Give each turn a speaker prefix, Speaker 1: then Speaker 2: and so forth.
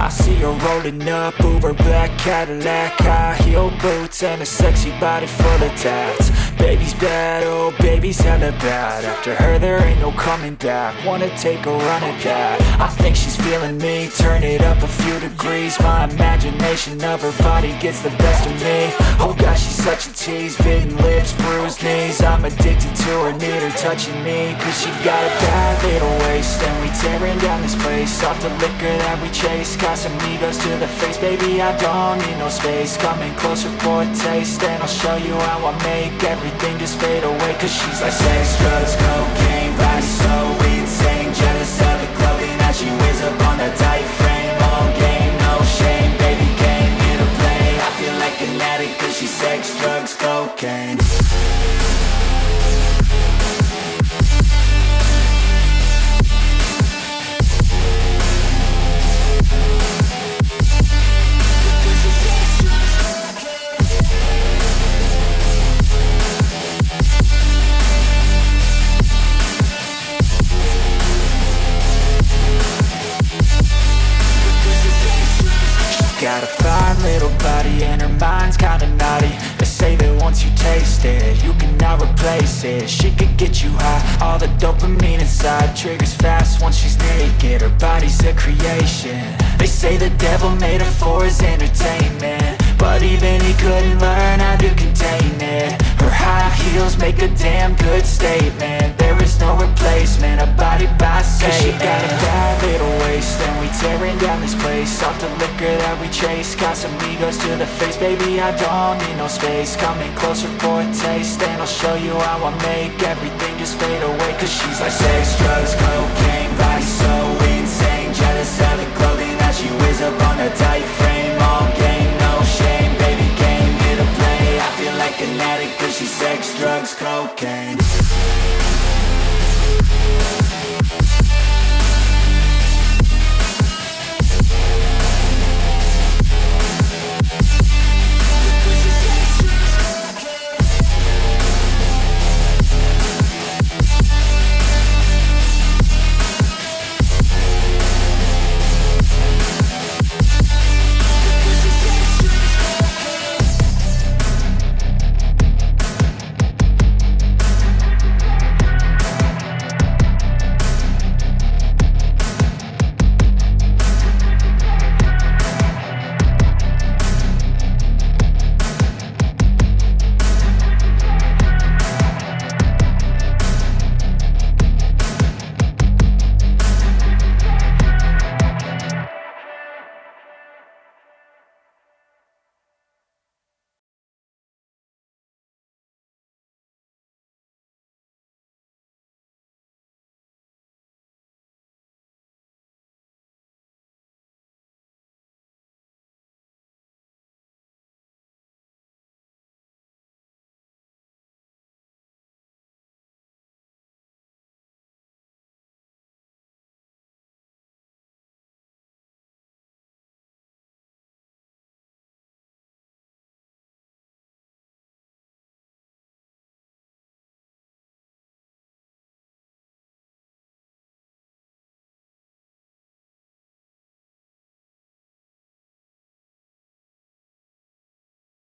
Speaker 1: I see her rolling up, Uber black Cadillac, high heel boots and a sexy body full of tats. Baby's bad, oh baby's hella bad. After her there ain't no coming back. Wanna take a run at that. I think she's feeling me, turn it up a few degrees. My imagination of her body gets the best of me. Oh gosh, she's such a tease, bitten lips, bruised knees. I'm addicted to her, need her touching me. Cause she got a bad little waist, and we tearing down this place off the liquor that we chase. Casamigos to the face, baby, I don't need no space. Coming closer for a taste, and I'll show you how I make everything just fade away. Cause she's like sex, drugs, cocaine, body so insane. Jealous of the clothing that she wears up on that tight frame. All game, no shame, baby came here to play. I feel like an addict cause she's sex, drugs, cocaine. Got a fine little body and her mind's kinda naughty. They say that once you taste it, you cannot replace it. She could get you high, all the dopamine inside triggers fast once she's naked. Her body's a creation. They say the devil made her for his entertainment, but even he couldn't learn how to contain it. Her high heels make a damn good statement. There is no replacement, a body by Satan. Cause she got a bad little waist, and we tearing down this place off the liquor that we chase. Casamigos to the face, baby, I don't need no space. Coming closer for a taste, and I'll show you how I make everything just fade away. Cause she's like sex, drugs, cocaine,